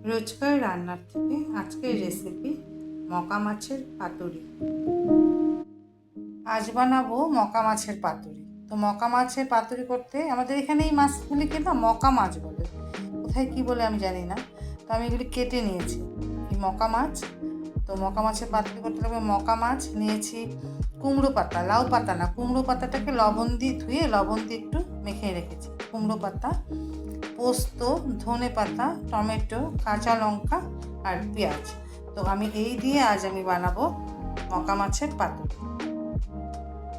রোজকার রান্নার থেকে আজকের রেসিপি মকা মাছের পাতুরি। আজ বানাবো মকা মাছের পাতুরি। তো মকা মাছের পাতুরি করতে আমাদের এখানে এই মাছগুলিকে না মকা মাছ বলে, কোথায় কি বলে আমি জানি না। তো আমি এগুলি কেটে নিয়েছি, এই মকা মাছ। তো মকা মাছের পাতুরি করতে লাগবে মকা মাছ নিয়েছি, কুমড়ো পাতা, লাউ পাতা না, কুমড়ো পাতাটাকে লবণ দিয়ে ধুয়ে লবণ দিয়ে একটু মেখে রেখেছি, কুমড়ো পাতা, পোস্ত, ধনে পাতা, টমেটো, কাঁচা লঙ্কা আর পেঁয়াজ। তো আমি এই দিয়ে আজ আমি বানাবো মকা মাছের পাতুরি।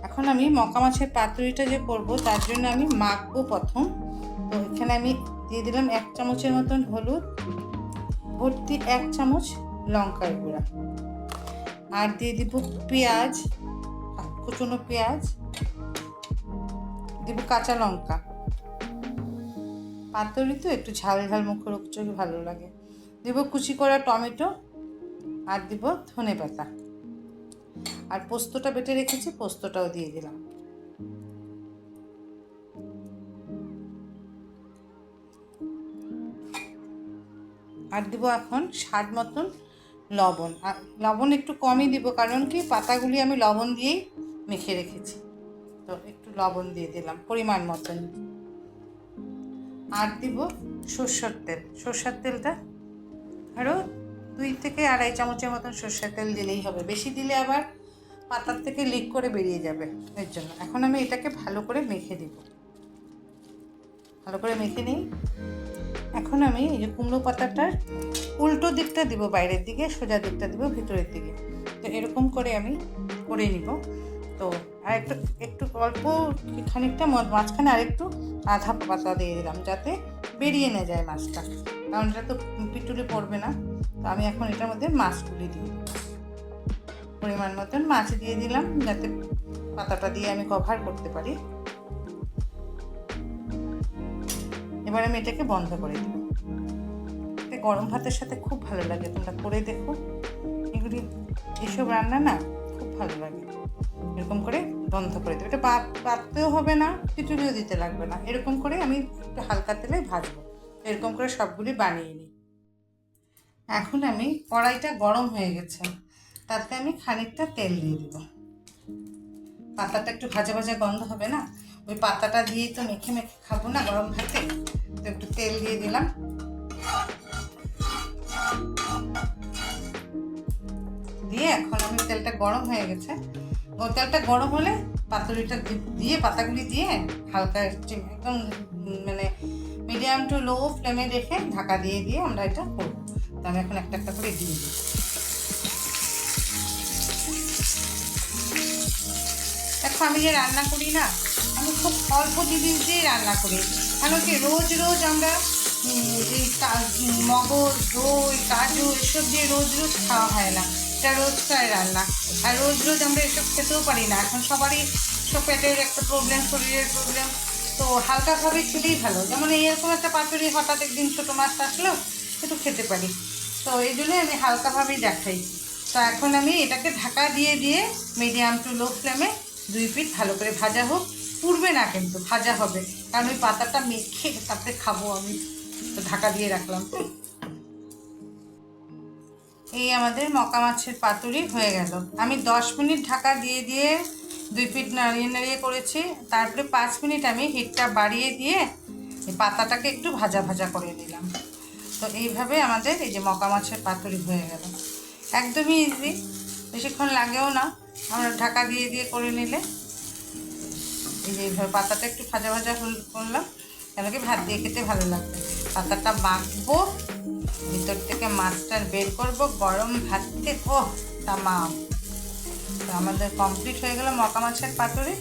এখন আমি মকা মাছের পাতুরিটা যে করব তার জন্য আমি মাখবো প্রথম। তো এখানে আমি দিয়ে দিলাম 1 চামচের মতন হলুদ, ভর্তি 1 চামচ লঙ্কার গুঁড়া, আর দিয়ে দিব পেঁয়াজ, কুচনো পেঁয়াজ, দিব কাঁচা লঙ্কা। পাতুরি তো একটু ঝাল ঝাল মুখরোচক ভালো লাগে। দিব কুচি করা টমেটো, আর দিব ধনে পাতা, আর পোস্তটা বেটে রেখেছি, পোস্তটাও দিয়ে দিলাম। আর দিব এখন স্বাদ মতন লবণ। আর লবণ একটু কমই দিব, কারণ কি পাতাগুলি আমি লবণ দিয়েই মেখে রেখেছি, তো একটু লবণ দিয়ে দিলাম পরিমাণ মতন। আর দিব সরষের তেল। সরষের তেলটা আরও 2 থেকে 2.5 চামচের মতন সরষের তেল দিলেই হবে, বেশি দিলে আবার পাতার থেকে লিক করে বেরিয়ে যাবে, এর জন্য। এখন আমি এটাকে ভালো করে মেখে দিব, ভালো করে মেখে নিই। এখন আমি এই যে কুমড়ো পাতাটার উল্টো দিকটা দিব বাইরের দিকে, সোজা দিকটা দিব ভিতরের দিকে। তো এরকম করে আমি করে নিব। তো আর একটু অল্প খানিকটা মাঝখানে আরেকটু আধা পাতা দিয়ে দিলাম, যাতে বেরিয়ে না যায় মাছটা, কারণ এটা তো পিটুলি পড়বে না। তো আমি এখন এটার মধ্যে মাছগুলি দিই, পরিমাণ মতন মাছ দিয়ে দিলাম, যাতে পাতাটা দিয়ে আমি কভার করতে পারি। এবার আমি এটাকে বন্ধ করে দিব। এটা গরম ভাতের সাথে খুব ভালো লাগে, তোমরা করে দেখো। এগুলি এসব রান্না না খুব ভালো লাগে। এরকম করে বন্ধ করে দেবো। এটা বাটতেও হবে না, পিটুলিও দিতে লাগবে না। এরকম করে আমি একটু হালকা তেলে ভাজবো। এরকম করে সবগুলি বানিয়ে নিই। এখন আমি কড়াইটা গরম হয়ে গেছে, তাতে আমি খানিকটা তেল দিয়ে দিব। পাতাটা একটু ভাজা ভাজা গন্ধ হবে না, ওই পাতাটা দিয়েই তো মেখে মেখে খাবো না গরম ভাতে। তো একটু তেল দিয়ে দিলাম। দিয়ে এখন আমি তেলটা গরম হয়ে গেছে, তেলটা গরম হলে পাতুরিটা দিয়ে, পাতাগুলি দিয়ে হালকা একদম মানে মিডিয়াম টু লো ফ্লেমে রেখে ঢাকা দিয়ে আমরা এটা করবো। তো আমি এখন একটা একটা করে দিয়ে দিই। দেখো আমি যে রান্না করি না, আমি খুব অল্প জিনিস দিয়ে রান্না করি। কেন কি রোজ রোজ আমরা এই মগজ, দই, কাজু এসব দিয়ে রোজ রোজ খাওয়া হয় না, এটা রোজকার রান্না। আর রোজ রোজ আমরা এসব খেতেও পারি না, এখন সবারই সব পেটের একটা প্রবলেম, শরীরের প্রবলেম। তো হালকাভাবে খেলেই ভালো। যেমন এইরকম একটা পাতুরি হঠাৎ একদিন ছোটো মাছ আসলো, একটু খেতে পারি। তো এই জন্যই আমি হালকাভাবেই দেখাই। তো এখন আমি এটাকে ঢাকা দিয়ে মিডিয়াম টু লো ফ্লেমে 2 পিঠ ভালো করে ভাজা হোক। পুড়বে না কিন্তু, ভাজা হবে, কারণ ওই পাতাটা মেখে তাতে খাবো আমি। তো ঢাকা দিয়ে রাখলাম। এই আমাদের মকা মাছের পাতুরি হয়ে গেল। আমি 10 মিনিট ঢাকা দিয়ে 2 পিঠ নাড়িয়ে করেছি। তারপরে 5 মিনিট আমি হিটটা বাড়িয়ে দিয়ে এই পাতাটাকে একটু ভাজা ভাজা করে নিলাম। তো এইভাবে আমাদের এই যে মকা মাছের পাতুরি হয়ে গেল। একদমই ইজি, বেশিক্ষণ লাগেও না। আমরা ঢাকা দিয়ে করে নিলে এই যে এইভাবে পাতাটা একটু ভাজা ভাজা করলাম, কেন কি ভাত দিয়ে খেতে ভালো লাগবে। পাতাটা মাখবো, ভিতর থেকে মাছটা বের করবো, গরম ভাত থেকে তামাম। তো আমাদের কমপ্লিট হয়ে গেল মকা মাছের পাতুরি।